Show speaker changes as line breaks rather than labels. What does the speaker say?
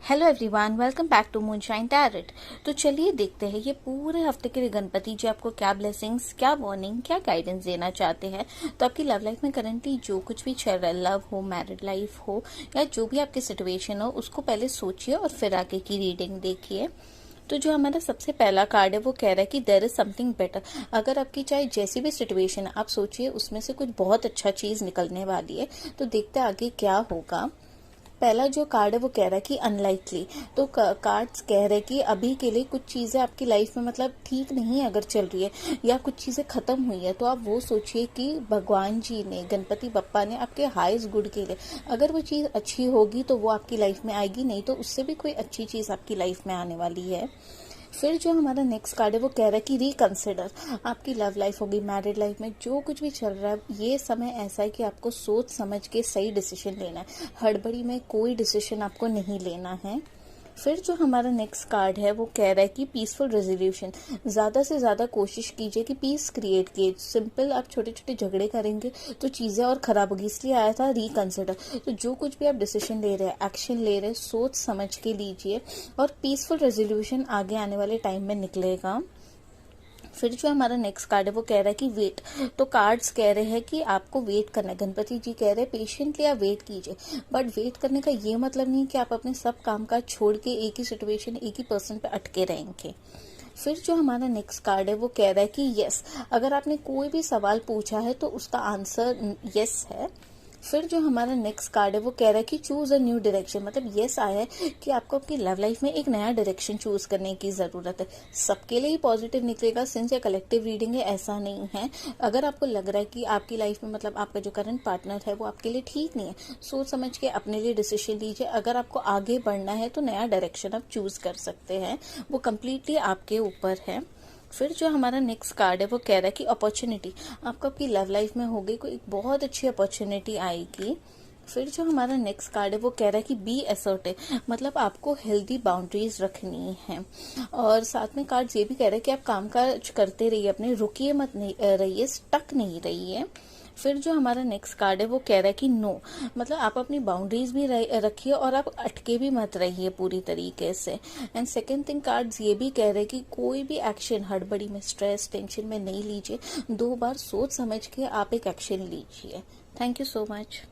Hello everyone, welcome back to Moonshine Tarot. तो चलिए देखते हैं ये पूरे हफ्ते के लिए गणपति जी आपको क्या ब्लेसिंग्स, क्या वार्निंग, क्या गाइडेंस देना चाहते हैं। तो आपकी लव लाइफ में करंटली जो कुछ भी चल रहा है, लव हो, मैरिड लाइफ हो या जो भी आपकी सिचुएशन हो, उसको पहले सोचिए और फिर आगे की रीडिंग देखिए। तो जो हमारा सबसे पहला कार्ड है वो कह रहा है कि देयर इज समथिंग बेटर। अगर आपकी चाहे जैसी भी सिचुएशन है, आप सोचिए उसमें से कुछ बहुत अच्छा चीज निकलने वाली है। तो देखते हैं आगे क्या होगा। पहला जो कार्ड है वो कह रहा है कि अनलाइकली। तो कार्ड्स कह रहे हैं कि अभी के लिए कुछ चीजें आपकी लाइफ में मतलब ठीक नहीं अगर चल रही है या कुछ चीजें खत्म हुई है, तो आप वो सोचिए कि भगवान जी ने, गणपति बप्पा ने आपके हाईएस्ट गुड के लिए अगर वो चीज अच्छी होगी तो वो आपकी लाइफ में आएगी, नहीं तो उससे भी कोई अच्छी चीज आपकी लाइफ में आने वाली है। फिर जो हमारा नेक्स्ट कार्ड है वो कह रहा है कि रिकंसिडर। आपकी लव लाइफ होगी, मैरिड लाइफ में जो कुछ भी चल रहा है, ये समय ऐसा है कि आपको सोच समझ के सही डिसीजन लेना है। हड़बड़ी में कोई डिसीजन आपको नहीं लेना है। फिर जो हमारा नेक्स्ट कार्ड है वो कह रहा है कि पीसफुल रेजोल्यूशन। ज़्यादा से ज़्यादा कोशिश कीजिए कि पीस क्रिएट कीजिए। सिंपल आप छोटे छोटे झगड़े करेंगे तो चीज़ें और ख़राब होगी, इसलिए आया था रिकंसिडर। तो जो कुछ भी आप डिसीजन ले रहे हैं, एक्शन ले रहे हैं, सोच समझ के लीजिए और पीसफुल रेजोल्यूशन आगे आने वाले टाइम में निकलेगा। फिर जो हमारा नेक्स्ट कार्ड है वो कह रहा है कि वेट। तो कार्ड्स कह रहे हैं कि आपको वेट करना है। गणपति जी कह रहे हैं पेशेंटली आप वेट कीजिए, बट वेट करने का ये मतलब नहीं कि आप अपने सब काम काज छोड़ के एक ही सिचुएशन, एक ही पर्सन पे अटके रहेंगे। फिर जो हमारा नेक्स्ट कार्ड है वो कह रहा है कि यस। अगर आपने कोई भी सवाल पूछा है तो उसका आंसर यस है। फिर जो हमारा नेक्स्ट कार्ड है वो कह रहा है कि चूज अ न्यू डायरेक्शन। मतलब यस आया है कि आपको आपकी लव लाइफ में एक नया डायरेक्शन चूज करने की जरूरत है। सबके लिए ही पॉजिटिव निकलेगा, सिंस ये कलेक्टिव रीडिंग है, ऐसा नहीं है। अगर आपको लग रहा है कि आपकी लाइफ में मतलब आपका जो करंट पार्टनर है वो आपके लिए ठीक नहीं है, सोच समझ के अपने लिए डिसीजन लीजिए। अगर आपको आगे बढ़ना है तो नया डायरेक्शन आप चूज कर सकते हैं, वो कम्प्लीटली आपके ऊपर है। फिर जो हमारा नेक्स्ट कार्ड है वो कह रहा है कि अपॉर्चुनिटी। आपको आपकी लव लाइफ में होगी कोई एक बहुत अच्छी अपॉर्चुनिटी आएगी। फिर जो हमारा नेक्स्ट कार्ड है वो कह रहा है कि बी असर्टिव। मतलब आपको हेल्दी बाउंड्रीज रखनी है। और साथ में कार्ड्स ये भी कह रहे हैं कि आप काम काज करते रहिए, अपने रुकिए मत, नहीं रहिए, स्टक नहीं रहिए। फिर जो हमारा नेक्स्ट कार्ड है वो कह रहा है कि नो। मतलब आप अपनी बाउंड्रीज भी रखिए और आप अटके भी मत रहिए पूरी तरीके से। एंड सेकेंड थिंग, कार्ड्स ये भी कह रहे हैं कि कोई भी एक्शन हड़बड़ी में, स्ट्रेस, टेंशन में नहीं लीजिए। 2 बार सोच समझ के आप एक एक्शन लीजिए। Thank you so much.